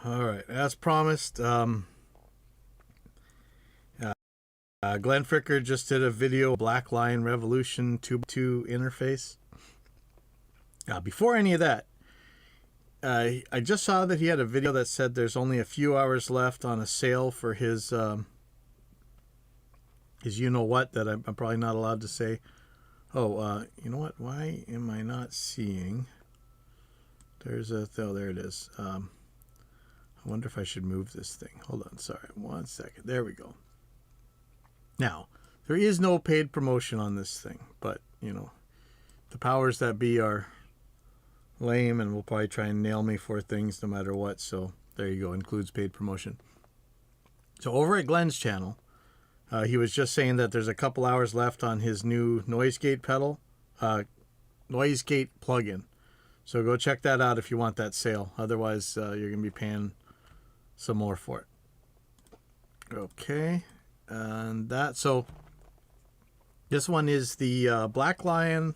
All right, as promised, Glenn Fricker just did a video, Black Lion Revolution 2 interface. Before any of that, I just saw that he had a video that said there's only a few hours left on a sale for his you know what that I'm probably not allowed to say. Oh, you know what? Why am I not seeing? There's a oh, there it is. I wonder if I should move this thing. Hold on, sorry, 1 second. There we go. Now, there is no paid promotion on this thing, but you know, the powers that be are lame and will probably try and nail me for things no matter what. So there you go, includes paid promotion. So over at Glenn's channel, he was just saying that there's a couple hours left on his new noise gate pedal, noise gate plugin. So go check that out if you want that sale. Otherwise, you're going to be paying some more for it. Okay, and so this one is the Black Lion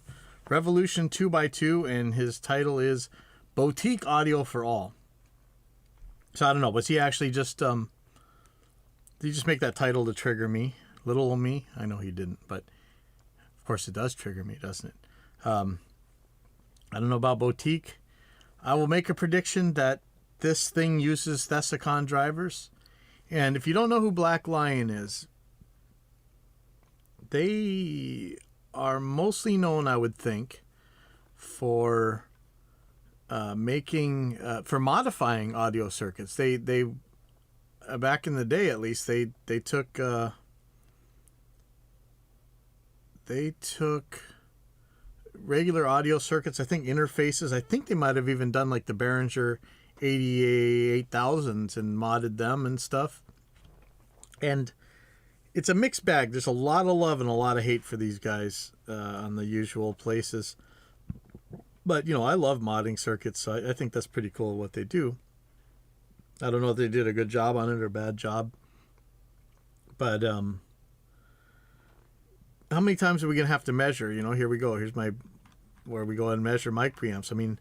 Revolution 2x2, and his title is Boutique Audio for All. So I don't know, was he actually just did he just make that title to trigger me, little old me? I know he didn't, but of course it does trigger me, doesn't it? I don't know about Boutique. I will make a prediction that this thing uses Thesicon drivers. And if you don't know who Black Lion is, they are mostly known, I would think, for modifying audio circuits. They back in the day, at least, they took regular audio circuits, I think interfaces. I think they might have even done like the Behringer 8000s and modded them and stuff. And it's a mixed bag. There's a lot of love and a lot of hate for these guys on the usual places. But, you know, I love modding circuits, so I think that's pretty cool what they do. I don't know if they did a good job on it or a bad job. But how many times are we going to have to measure? You know, here we go. Here's where we go and measure mic preamps. I mean,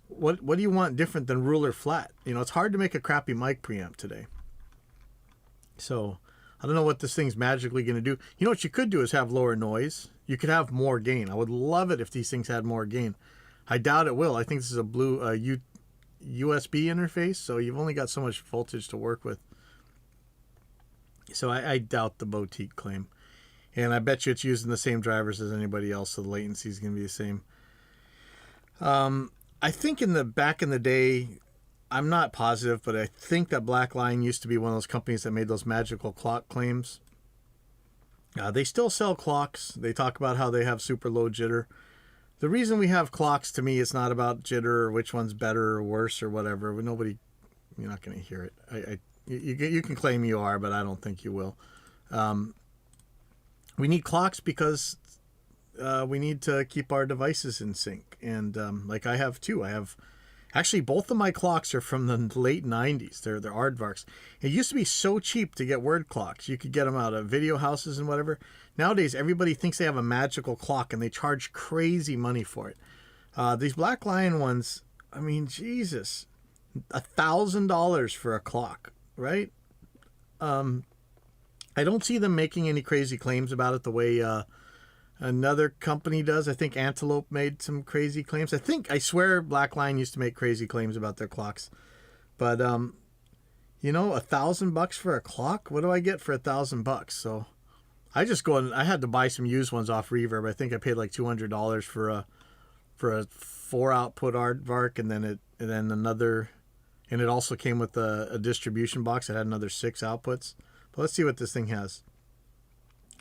what do you want different than ruler flat? You know, it's hard to make a crappy mic preamp today. So I don't know what this thing's magically going to do. You know what you could do is have lower noise. You could have more gain. I would love it if these things had more gain. I doubt it will. I think this is a blue USB interface, so you've only got so much voltage to work with. So I doubt the Boutique claim. And I bet you it's using the same drivers as anybody else, so the latency is going to be the same. I think back in the day, I'm not positive, but I think that Black Lion used to be one of those companies that made those magical clock claims. They still sell clocks. They talk about how they have super low jitter. The reason we have clocks, to me, is not about jitter or which one's better or worse or whatever. You're not going to hear it. You can claim you are, but I don't think you will. We need clocks because we need to keep our devices in sync. And like I have two. Actually, both of my clocks are from the late 90s. They're aardvarks. It used to be so cheap to get word clocks. You could get them out of video houses and whatever. Nowadays, everybody thinks they have a magical clock, and they charge crazy money for it. These Black Lion ones, I mean, Jesus, $1,000 for a clock, right? I don't see them making any crazy claims about it the way another company does. I think Antelope made some crazy claims. I swear Black Lion used to make crazy claims about their clocks. But, you know, $1,000 for a clock? What do I get for $1,000? So I just I had to buy some used ones off Reverb. I think I paid like $200 for a 4-output aardvark, and then another, and it also came with a distribution box that had another 6 outputs. But let's see what this thing has.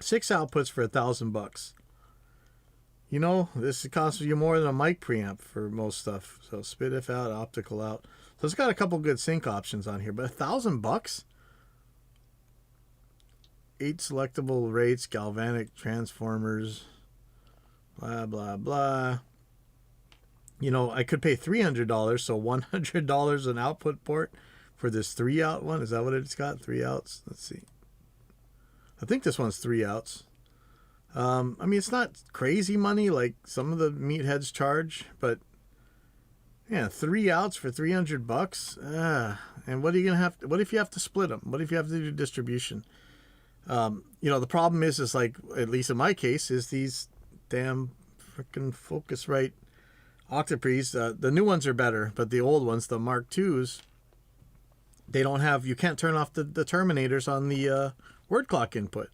6 outputs for $1,000. You know, this costs you more than a mic preamp for most stuff. So SPDIF out, optical out. So it's got a couple good sync options on here, but $1,000? 8 selectable rates, galvanic transformers, blah, blah, blah. You know, I could pay $300, so $100 an output port for this 3-out one. Is that what it's got? 3 outs? Let's see. I think this one's 3 outs. I mean, it's not crazy money like some of the meatheads charge, but Yeah, 3 outs for $300. And what are you gonna have? What if you have to split them? What if you have to do distribution? The problem is like, at least in my case, is these damn freaking Focusrite Octopre's. The new ones are better, but the old ones, the Mark IIs, they don't have. You can't turn off the terminators on the word clock input.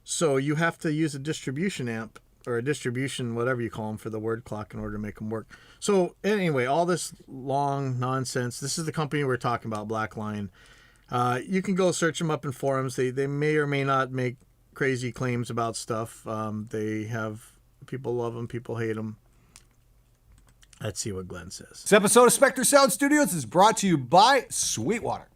So you have to use a distribution amp or a distribution, whatever you call them, for the word clock in order to make them work. So anyway, all this long nonsense. This is the company we're talking about, Black Lion. You can go search them up in forums. They may or may not make crazy claims about stuff. They have people love them, people hate them. Let's see what Glenn says. This episode of Spectre Sound Studios is brought to you by Sweetwater.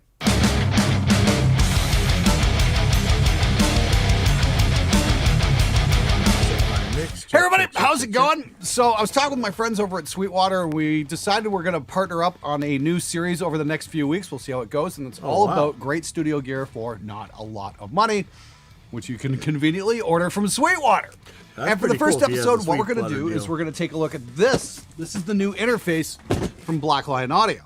Hey everybody, how's it going? So I was talking with my friends over at Sweetwater. We decided we're going to partner up on a new series over the next few weeks. We'll see how it goes. And it's all about great studio gear for not a lot of money, which you can conveniently order from Sweetwater. That's and for the first cool episode, what we're going to do is we're going to take a look at this. This is the new interface from Black Lion Audio.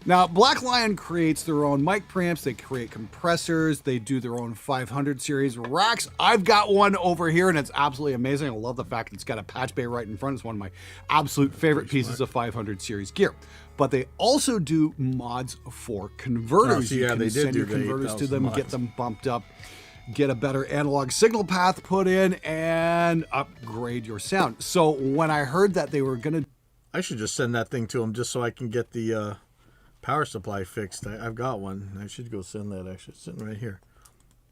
Now, Black Lion creates their own mic preamps, they create compressors, they do their own 500 series racks. I've got one over here and it's absolutely amazing. I love the fact that it's got a patch bay right in front. It's one of my absolute favorite pieces of 500 series gear. But they also do mods for converters. You can send your converters to them, get them bumped up, get a better analog signal path put in, and upgrade your sound. So when I heard that they were going to... I should just send that thing to them just so I can get the... power supply fixed. I've got one. I should go send that. Actually, it's sitting right here.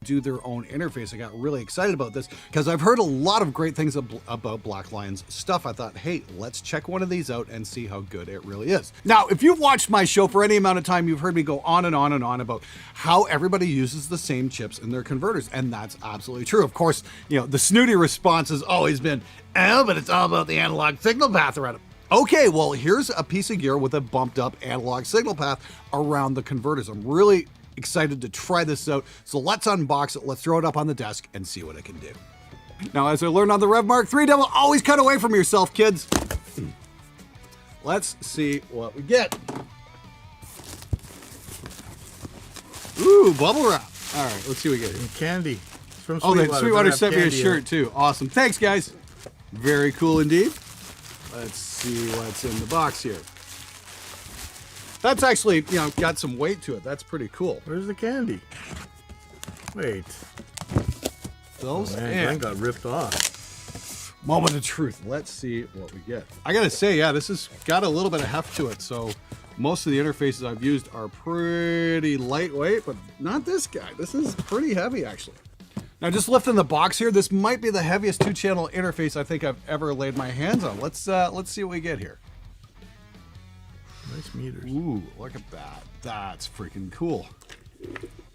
Do their own interface. I got really excited about this because I've heard a lot of great things about Black Lion's stuff. I thought, hey, let's check one of these out and see how good it really is. Now, if you've watched my show for any amount of time, you've heard me go on and on and on about how everybody uses the same chips in their converters, and that's absolutely true. Of course, the snooty response has always been, oh, but it's all about the analog signal path around it. Okay, well, here's a piece of gear with a bumped up analog signal path around the converters. I'm really excited to try this out. So let's unbox it. Let's throw it up on the desk and see what it can do. Now, as I learned on the Rev Mark III demo, always cut away from yourself, kids. Let's see what we get. Ooh, bubble wrap. All right, let's see what we get here. And candy. From Sweetwater. Oh, Sweetwater sent me a shirt too. Awesome. Thanks, guys. Very cool indeed. Let's see what's in the box here. That's actually, got some weight to it. That's pretty cool. Where's the candy? Wait. Those? Glenn got ripped off. Moment of truth. Let's see what we get. I gotta say, this has got a little bit of heft to it. So most of the interfaces I've used are pretty lightweight, but not this guy. This is pretty heavy, actually. Now, just lifting the box here, this might be the heaviest 2-channel interface I think I've ever laid my hands on. Let's see what we get here. Nice meters. Ooh, look at that. That's freaking cool.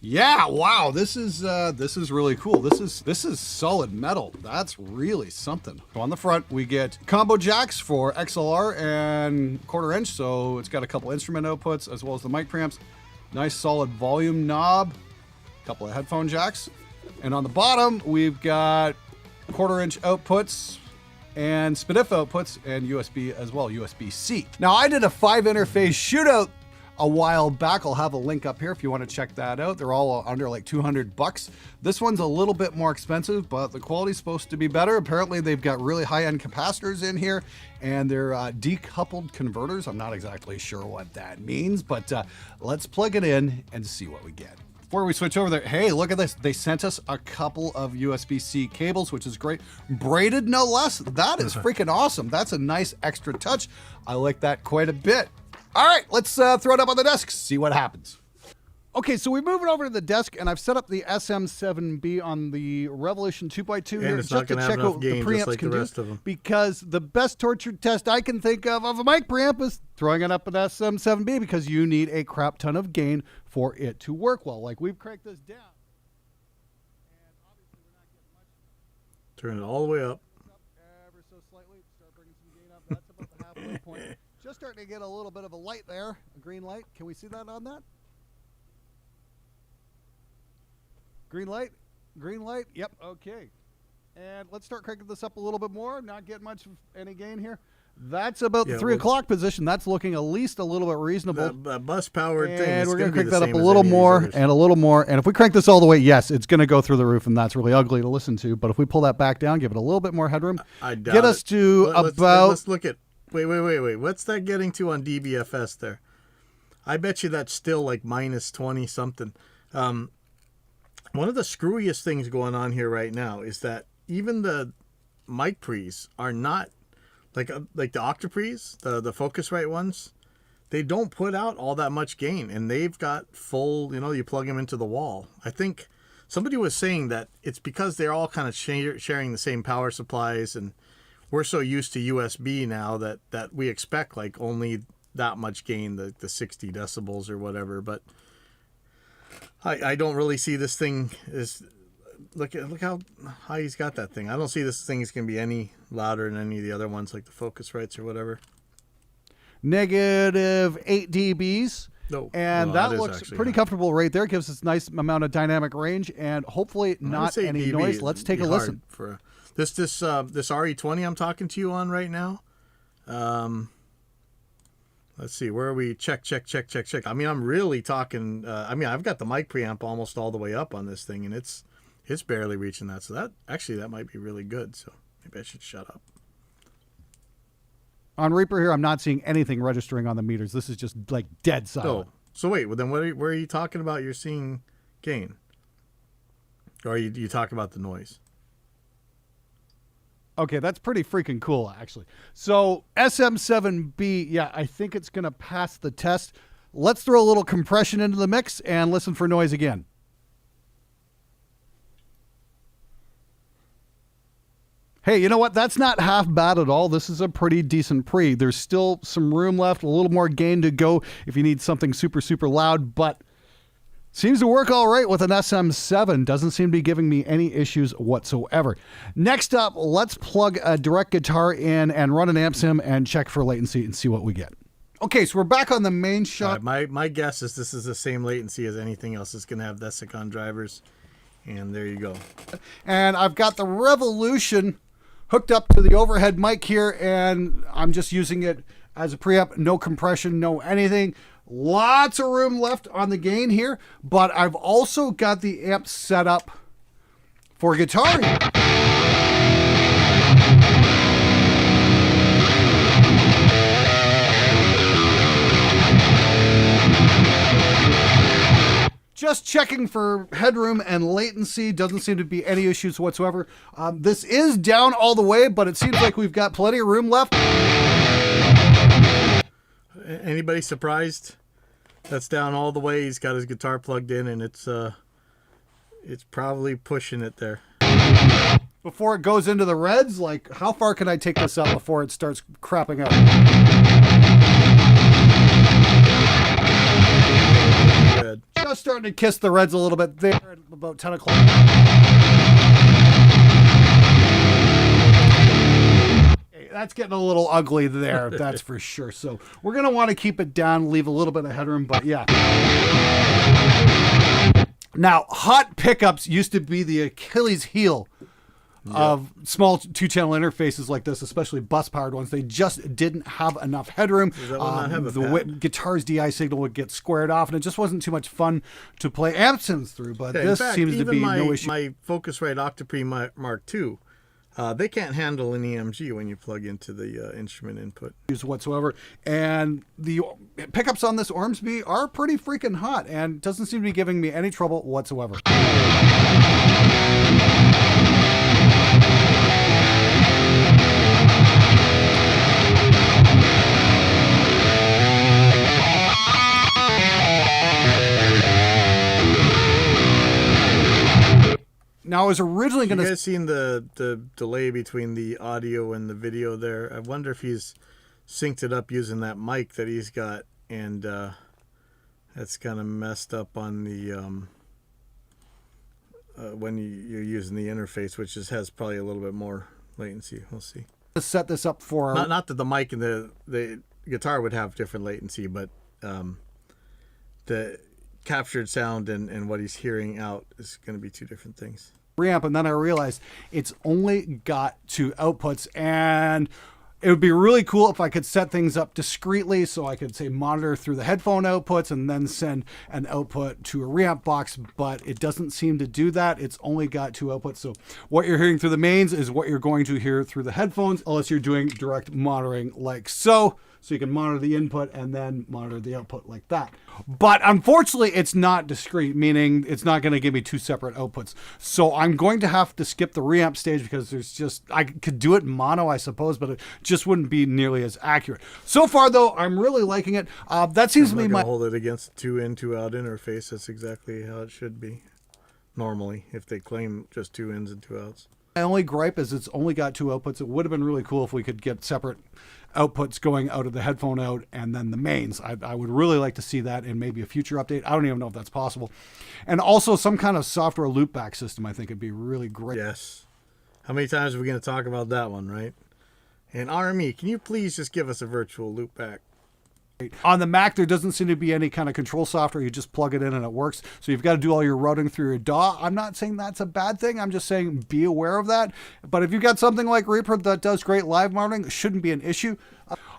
Yeah, wow, this is really cool. This is solid metal. That's really something. So on the front, we get combo jacks for XLR and 1/4 inch. So it's got a couple instrument outputs as well as the mic preamps. Nice solid volume knob. A couple of headphone jacks. And on the bottom, we've got 1/4 inch outputs and SPDIF outputs and USB as well, USB-C. Now, I did a 5-interface shootout a while back. I'll have a link up here if you want to check that out. They're all under like $200. This one's a little bit more expensive, but the quality's supposed to be better. Apparently, they've got really high-end capacitors in here, and they're decoupled converters. I'm not exactly sure what that means, but let's plug it in and see what we get. Before we switch over there, hey, look at this. They sent us a couple of USB-C cables, which is great. Braided, no less. That is freaking awesome. That's a nice extra touch. I like that quite a bit. All right, let's throw it up on the desk, see what happens. Okay, so we're moving over to the desk, and I've set up the SM7B on the Revolution 2x2 here just to check out the preamps can do. Because the best torture test I can think of a mic preamp is throwing it up an SM7B, because you need a crap ton of gain for it to work well. Like, we've cranked this down, and obviously we're not getting much. Turn it all the way up. Ever so slightly. Start bringing some gain up. That's about the halfway point. Just starting to get a little bit of a light there, a green light. Can we see that on that? Green light, green light. Yep, okay. And let's start cranking this up a little bit more. Not getting much of any gain here. That's about the Yeah, 3 well- o'clock position. That's looking at least a little bit reasonable. The bus powered thing. And is we're going going to to crank that up a little more and a little more. And if we crank this all the way, yes, it's going to go through the roof, and that's really ugly to listen to. But if we pull that back down, give it a little bit more headroom, I doubt get us it. to Let's look at. Wait. What's that getting to on DBFS there? I bet you that's still like minus 20 something. One of the screwiest things going on here right now is that even the mic pre's are not like the Octapres, the Focusrite ones. They don't put out all that much gain, and they've got full. You plug them into the wall. I think somebody was saying that it's because they're all kind of sharing the same power supplies, and we're so used to USB now that we expect like only that much gain, the 60 decibels or whatever. But I don't really see this thing as look how high he's got that thing. I don't see this thing is going to be any louder than any of the other ones like the Focusrites or whatever. negative 8 dBs. No, And well, that is looks actually pretty high. comfortable right there. Gives us a nice amount of dynamic range and hopefully I would not say any dB noise. Let's take a would be listen. hard for this RE20 I'm talking to you on right now. Let's see, where are we? Check. I mean, I'm really talking. I've got the mic preamp almost all the way up on this thing, and it's barely reaching that. So that might be really good. So maybe I should shut up. On Reaper here, I'm not seeing anything registering on the meters. This is just like dead silent. Oh, so wait. Well, then where are you talking about? You're seeing gain, or you talk about the noise? Okay, that's pretty freaking cool, actually. So SM7B, yeah, I think it's going to pass the test. Let's throw a little compression into the mix and listen for noise again. Hey, you know what? That's not half bad at all. This is a pretty decent pre. There's still some room left, a little more gain to go if you need something super, super loud, but seems to work all right with an SM7. Doesn't seem to be giving me any issues whatsoever. Next up, let's plug a direct guitar in and run an amp sim and check for latency and see what we get. Okay, so we're back on the main shot. My guess is this is the same latency as anything else. It's going to have Vesicon drivers, and there you go. And I've got the Revolution hooked up to the overhead mic here, and I'm just using it as a preamp. No compression, no anything. Lots of room left on the gain here, but I've also got the amp set up for guitar here. Just checking for headroom and latency. Doesn't seem to be any issues whatsoever. This is down all the way, but it seems like we've got plenty of room left. Anybody surprised? That's down all the way. He's got his guitar plugged in, and it's probably pushing it there. Before it goes into the reds, like how far can I take this up before it starts crapping out? Good. Just starting to kiss the reds a little bit there at about 10 o'clock. That's getting a little ugly there, that's for sure. So we're going to want to keep it down, leave a little bit of headroom, but yeah. Now, hot pickups used to be the Achilles heel of small two-channel interfaces like this, especially bus-powered ones. They just didn't have enough headroom. Does that one not have a The pad? guitar's DI signal would get squared off, and it just wasn't too much fun to play amp sims through, but Yeah, this in fact, seems to even be no issue. my Focusrite Octapre Mark II, they can't handle an EMG when you plug into the instrument input. Whatsoever, and the pickups on this Ormsby are pretty freaking hot and doesn't seem to be giving me any trouble whatsoever. Now I was originally You going to guys seen the delay between the audio and the video there? I wonder if he's synced it up using that mic that he's got, and that's kind of messed up on the when you're using the interface, which has probably a little bit more latency. We'll see. set this up for Not that the mic and the guitar would have different latency, but the captured sound and what he's hearing out is going to be two different things. preamp, and then I realized it's only got two outputs, and It would be really cool if I could set things up discreetly so I could say monitor through the headphone outputs and then send an output to a reamp box, but it doesn't seem to do that. It's only got 2 outputs. So what you're hearing through the mains is what you're going to hear through the headphones, unless you're doing direct monitoring like so. So you can monitor the input and then monitor the output like that. But unfortunately, it's not discrete, meaning it's not going to give me 2 separate outputs. So I'm going to have to skip the reamp stage because I could do it mono, I suppose, but it just wouldn't be nearly as accurate. So far, though, I'm really liking it. That seems to be my... hold it against 2 in, 2 out interface. That's exactly how it should be normally if they claim just 2 ins and 2 outs. My only gripe is it's only got 2 outputs. It would have been really cool if we could get separate outputs going out of the headphone out and then the mains. I would really like to see that in maybe a future update. I don't even know if that's possible. And also some kind of software loopback system I think would be really great. Yes. How many times are we going to talk about that one, right? And RME, can you please just give us a virtual loopback? On the Mac, there doesn't seem to be any kind of control software. You just plug it in and it works. So you've got to do all your routing through your DAW. I'm not saying that's a bad thing. I'm just saying be aware of that. But if you've got something like Reaper that does great live monitoring, it shouldn't be an issue.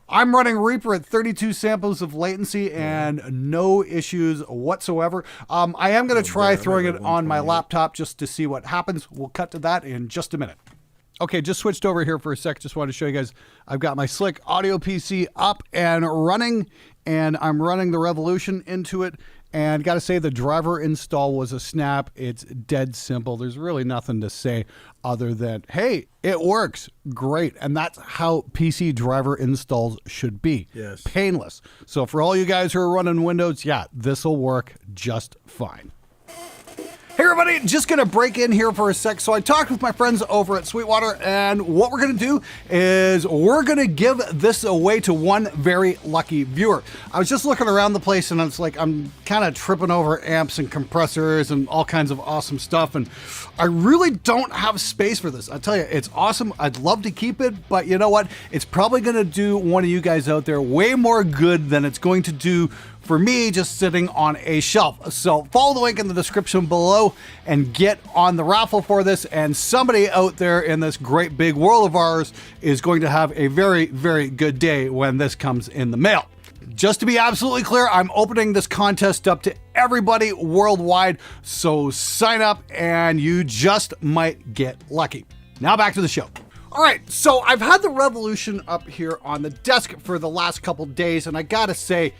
I'm running Reaper at 32 samples of latency and no issues whatsoever. I am going to try throwing it on my laptop just to see what happens. We'll cut to that in just a minute. Okay, just switched over here for a sec. Just wanted to show you guys, I've got my Slick Audio PC up and running, and I'm running the Revolution into it. And got to say, the driver install was a snap. It's dead simple. There's really nothing to say other than, hey, it works. Great. And that's how PC driver installs should be. Yes. Painless. So for all you guys who are running Windows, yeah, this will work just fine. Hey everybody, just going to break in here for a sec. So I talked with my friends over at Sweetwater, and what we're going to do is we're going to give this away to one very lucky viewer. I was just looking around the place and it's like I'm kind of tripping over amps and compressors and all kinds of awesome stuff, and I really don't have space for this. I tell you, it's awesome. I'd love to keep it, but you know what? It's probably going to do one of you guys out there way more good than it's going to do for me just sitting on a shelf. So follow the link in the description below and get on the raffle for this, and somebody out there in this great big world of ours is going to have a very, very good day when this comes in the mail. Just to be absolutely clear, I'm opening this contest up to everybody worldwide, so sign up and you just might get lucky. Now back to the show. All right, so I've had the Revolution up here on the desk for the last couple days, and I gotta say,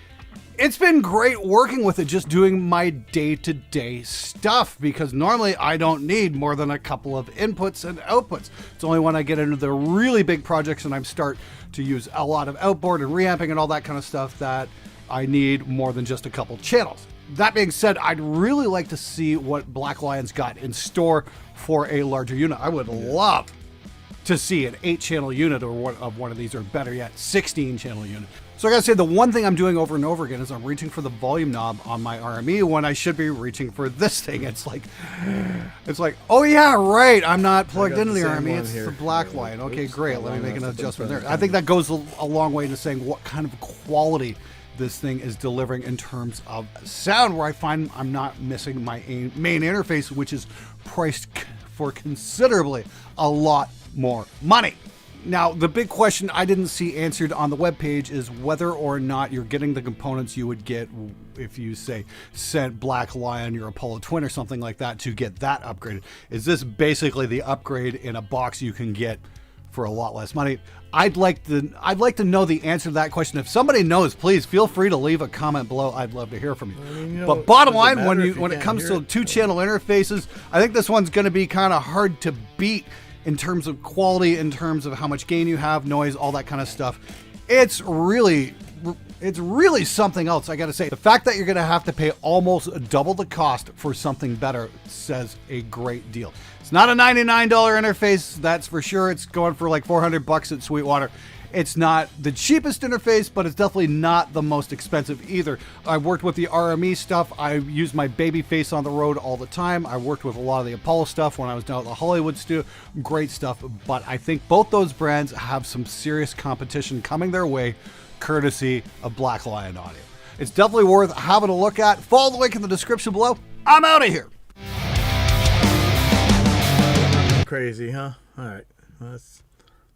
it's been great working with it, just doing my day-to-day stuff, because normally I don't need more than a couple of inputs and outputs. It's only when I get into the really big projects and I start to use a lot of outboard and reamping and all that kind of stuff that I need more than just a couple channels. That being said, I'd really like to see what Black Lion's got in store for a larger unit. I would love to see an 8-channel unit or one of these, or better yet, 16-channel unit. So I gotta say, the one thing I'm doing over and over again is I'm reaching for the volume knob on my RME when I should be reaching for this thing. It's like, oh yeah, right, I'm not plugged into the RME, it's the Black Lion. Okay, great, let me make an adjustment there. I think that goes a long way to saying what kind of quality this thing is delivering in terms of sound, where I find I'm not missing my main interface, which is priced for considerably a lot more money. Now, the big question I didn't see answered on the webpage is whether or not you're getting the components you would get if you, say, sent Black Lion your Apollo Twin or something like that to get that upgraded. Is this basically the upgrade in a box you can get for a lot less money? I'd like to know the answer to that question. If somebody knows, please feel free to leave a comment below. I'd love to hear from you. But bottom line, when it comes to 2-channel interfaces, I think this one's going to be kind of hard to beat in terms of quality, in terms of how much gain you have, noise, all that kind of stuff. It's really something else, I gotta say. The fact that you're gonna have to pay almost double the cost for something better says a great deal. It's not a $99 interface, that's for sure. It's going for like $400 at Sweetwater. It's not the cheapest interface, but it's definitely not the most expensive either. I've worked with the RME stuff. I use my baby face on the road all the time. I worked with a lot of the Apollo stuff when I was down at the Hollywood studio. Great stuff. But I think both those brands have some serious competition coming their way, courtesy of Black Lion Audio. It's definitely worth having a look at. Follow the link in the description below. I'm out of here. Crazy, huh? All right.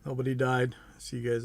Nobody died. See you guys later.